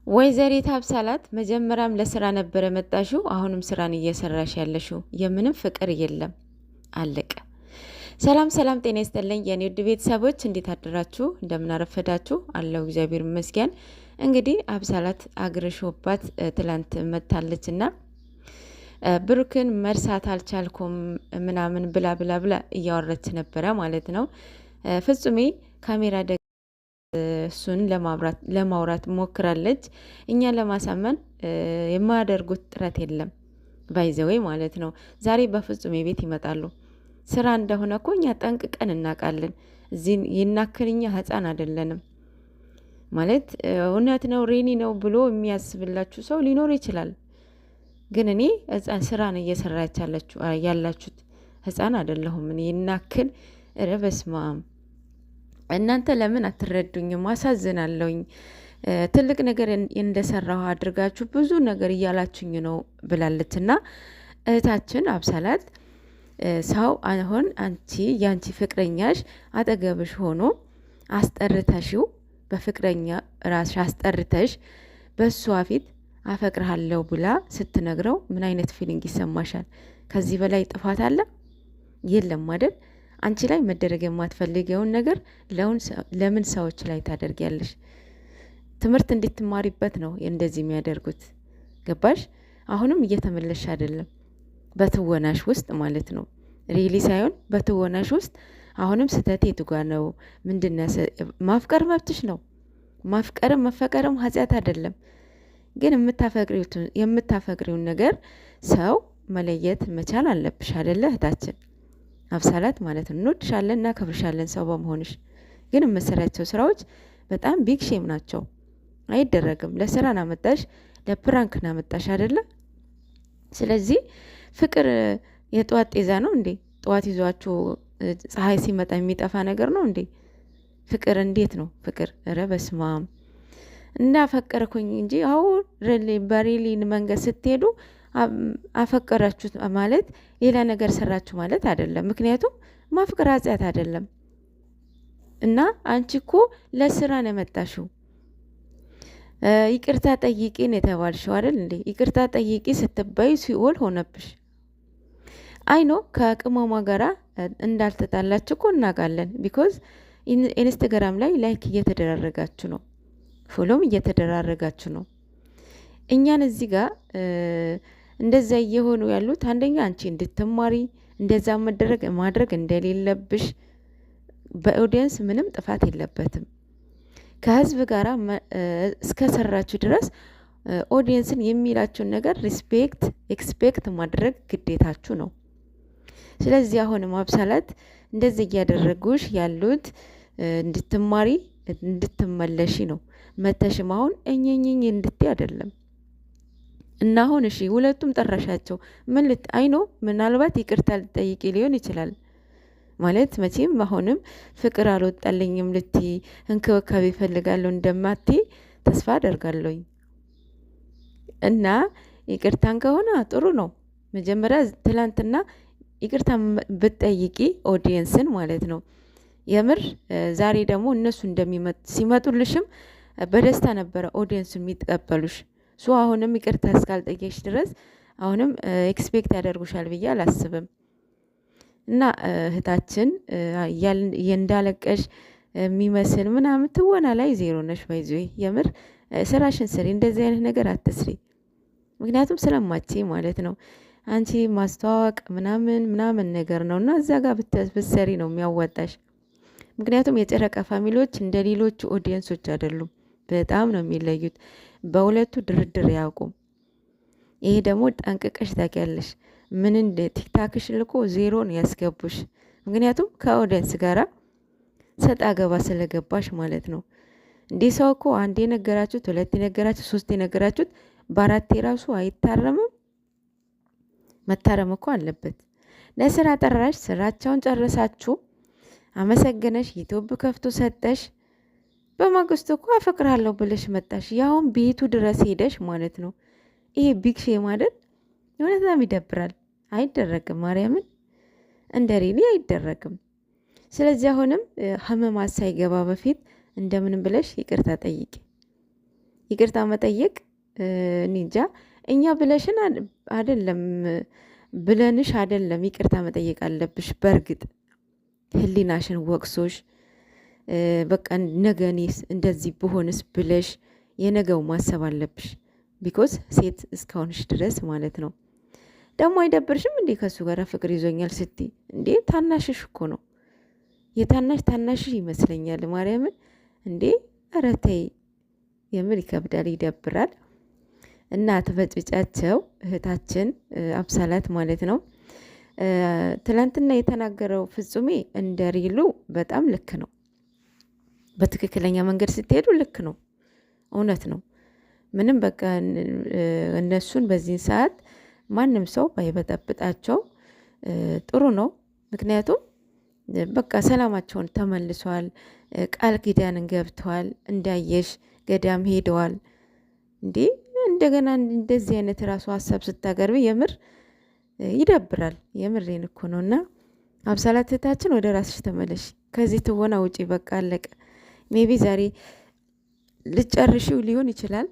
ወይዘሪት አብሳላት መጀመሪያም ለስራ ነበር የመጣሽው፣ አሁንም ስራን እየሰራሽ ያለሽው። የምንም ፍቅር የለም። አለቀ። ሰላም ሰላም፣ ጤና ይስጥልኝ የኔ ውድ ቤተሰቦች፣ እንዴት አደራችሁ? እንደምን አረፈዳችሁ? አለው እግዚአብሔር ይመስገን። እንግዲህ አብሳላት አግርሾባት ትላንት መታለች እና ብሩክን መርሳት አልቻልኩም ምናምን ብላ ብላ ብላ እያወረች ነበረ ማለት ነው። ፍጹሜ ካሜራ እሱን ለማውራት ሞክራለች። እኛን ለማሳመን የማያደርጉት ጥረት የለም ባይዘወይ ማለት ነው። ዛሬ በፍጹም የቤት ይመጣሉ። ስራ እንደሆነ እኮ እኛ ጠንቅቀን እናውቃለን። እዚህ ይናክልኛ ህፃን አይደለንም ማለት እውነት ነው። ሬኒ ነው ብሎ የሚያስብላችሁ ሰው ሊኖር ይችላል። ግን እኔ ህፃን ስራን እየሰራች ያላችሁት ህፃን አይደለሁም። እኔ ይናክል ረበስማም እናንተ ለምን አትረዱኝም? አሳዝናለሁኝ። ትልቅ ነገር እንደሰራሁ አድርጋችሁ ብዙ ነገር እያላችሁኝ ነው ብላለች። እና እህታችን አብሳላት ሰው አሁን አንቺ ያንቺ ፍቅረኛሽ አጠገብሽ ሆኖ አስጠርተሽው በፍቅረኛ ራስሽ አስጠርተሽ በእሷ ፊት አፈቅርሃለሁ ብላ ስትነግረው ምን አይነት ፊሊንግ ይሰማሻል? ከዚህ በላይ ጥፋት አለ? የለም አይደል? አንቺ ላይ መደረግ የማትፈልገውን ነገር ለምን ሰዎች ላይ ታደርጊያለሽ? ትምህርት እንድትማሪበት ነው እንደዚህ የሚያደርጉት። ገባሽ? አሁንም እየተመለሽ አይደለም፣ በትወናሽ ውስጥ ማለት ነው። ሪሊ ሳይሆን በትወናሽ ውስጥ አሁንም ስህተት የቱ ጋር ነው? ምንድነው? ማፍቀር መብትሽ ነው። ማፍቀርም መፈቀርም ኃጢአት አይደለም። ግን የምታፈቅሪውን ነገር ሰው መለየት መቻል አለብሽ አይደለ እህታችን አብሳላት ማለት ነው። እንወድሻለን እና ከብርሻለን ሰው በመሆንሽ። ግን የምትሰሪያቸው ስራዎች በጣም ቢግ ሼም ናቸው። አይደረግም። ለስራ ናመጣሽ፣ ለፕራንክ ናመጣሽ አይደለ? ስለዚህ ፍቅር የጠዋት ጤዛ ነው እንዴ? ጠዋት ይዟችሁ ፀሐይ ሲመጣ የሚጠፋ ነገር ነው እንዴ? ፍቅር እንዴት ነው ፍቅር? ኧረ በስማም እንዳፈቀርኩኝ እንጂ አሁን በሬሊን መንገድ ስትሄዱ አፈቀራችሁት ማለት ሌላ ነገር ሰራችሁ ማለት አይደለም። ምክንያቱም ማፍቀር ኃጢአት አይደለም። እና አንቺ እኮ ለስራ ነው የመጣሽው። ይቅርታ ጠይቂን የተባልሽው አይደል እንዴ? ይቅርታ ጠይቂ ስትባይ ሲኦል ሆነብሽ። አይኖ ከቅመሟ ጋራ እንዳልተጣላችሁ እኮ እናውቃለን። ቢኮዝ ኢንስታግራም ላይ ላይክ እየተደራረጋችሁ ነው፣ ፎሎም እየተደራረጋችሁ ነው። እኛን እዚህ ጋር እንደዛ እየሆኑ ያሉት አንደኛ አንቺ እንድትማሪ እንደዛ ማድረግ እንደሌለብሽ። በኦዲየንስ ምንም ጥፋት የለበትም። ከህዝብ ጋር እስከሰራችሁ ድረስ ኦዲየንስን የሚላችሁን ነገር ኤክስፔክት ማድረግ ግዴታችሁ ነው። ስለዚህ አሁንም አብሳላት እንደዚህ እያደረጉሽ ያሉት እንድትማሪ እንድትመለሺ ነው። መተሽም አሁን እኝኝኝ እንድትይ አይደለም። እና አሁን እሺ ሁለቱም ጠራሻቸው ምን አይኖ ምናልባት ይቅርታ ልጠይቂ ሊሆን ይችላል ማለት መቼም አሁንም ፍቅር አልወጣልኝም ልትይ እንክብካቤ እፈልጋለሁ እንደማትይ ተስፋ አደርጋለሁኝ። እና ይቅርታን ከሆነ ጥሩ ነው። መጀመሪያ ትላንትና ይቅርታ ብትጠይቂ ኦዲየንስን ማለት ነው። የምር ዛሬ ደግሞ እነሱ ሲመጡልሽም በደስታ ነበረ ኦዲየንሱ የሚተቀበሉሽ። ሶ አሁንም ይቅርታ እስካልጠየቅሽ ድረስ አሁንም ኤክስፔክት ያደርጉሻል ብዬ አላስብም። እና እህታችን እንዳለቀሽ የሚመስል ምናምን ትወና ላይ ዜሮ ነሽ። ባይዞ የምር ስራሽን ስሪ፣ እንደዚህ አይነት ነገር አትስሪ። ምክንያቱም ስለማቺ ማለት ነው። አንቺ ማስተዋወቅ ምናምን ነገር ነው እና እዛ ጋር ብትሰሪ ነው የሚያዋጣሽ። ምክንያቱም የጨረቃ ፋሚሊዎች እንደ ሌሎቹ ኦዲየንሶች አይደሉም። በጣም ነው የሚለዩት። በሁለቱ ድርድር ያውቁም። ይሄ ደግሞ ጠንቅቀሽ ታውቂያለሽ። ምን እንደ ቲክታክሽ ልኮ ዜሮን ያስገቡሽ። ምክንያቱም ከኦዲየንስ ጋራ ሰጣ ገባ ስለገባሽ ማለት ነው። እንዲህ ሰው እኮ አንዴ ነገራችሁት፣ ሁለቴ ነገራችሁት፣ ሶስቴ ነገራችሁት፣ በአራቴ ራሱ አይታረምም። መታረም እኮ አለበት። ለስራ ጠራሽ፣ ስራቸውን ጨረሳችሁ፣ አመሰገነሽ፣ ዩቲዩብ ከፍቶ ሰጠሽ። በማግስቱ እኮ አፈቅራለሁ ብለሽ መጣሽ። ያውን ቤቱ ድረስ ሄደሽ ማለት ነው። ይሄ ቢግ ሼም አይደል? በጣም ይደብራል። አይደረግም። ማርያምን እንደ ሪሊ አይደረግም። ስለዚህ አሁንም ህመማት ሳይገባ በፊት እንደምንም ብለሽ ይቅርታ ጠይቂ። ይቅርታ መጠየቅ እኔ እንጃ። እኛ ብለሽን አይደለም ብለንሽ አይደለም ይቅርታ መጠየቅ አለብሽ። በእርግጥ ህሊናሽን ወቅሶሽ በቃ ነገ እኔስ እንደዚህ ብሆንስ ብለሽ የነገው ማሰብ አለብሽ። ቢኮዝ ሴት እስካሁንሽ ድረስ ማለት ነው። ደግሞ አይደብርሽም እንዴ ከሱ ጋር ፍቅር ይዞኛል ስቲ እንዴ? ታናሽሽ እኮ ነው። ታናሽሽ ይመስለኛል ማርያምን እንዴ። ኧረ ተይ፣ የምር ይከብዳል፣ ይደብራል። እና አትበጥብጫቸው እህታችን አብሳላት ማለት ነው። ትላንትና የተናገረው ፍጹሜ እንደ ሪሉ በጣም ልክ ነው። በትክክለኛ መንገድ ስትሄዱ ልክ ነው፣ እውነት ነው። ምንም በቃ እነሱን በዚህን ሰዓት ማንም ሰው ባይበጠብጣቸው ጥሩ ነው። ምክንያቱም በቃ ሰላማቸውን ተመልሷል። ቃል ኪዳንን ገብተዋል። እንዳየሽ ገዳም ሄደዋል። እንዴ እንደገና እንደዚህ አይነት ራሱ ሀሳብ ስታቀርቢ የምር ይደብራል። የምሬን እኮ ነው። እና አብሳላት እህታችን ወደ ራስሽ ተመለሽ። ከዚህ ትወና ውጪ። በቃ አለቀ። ሜቢ ዛሬ ልጨርሽው ሊሆን ይችላል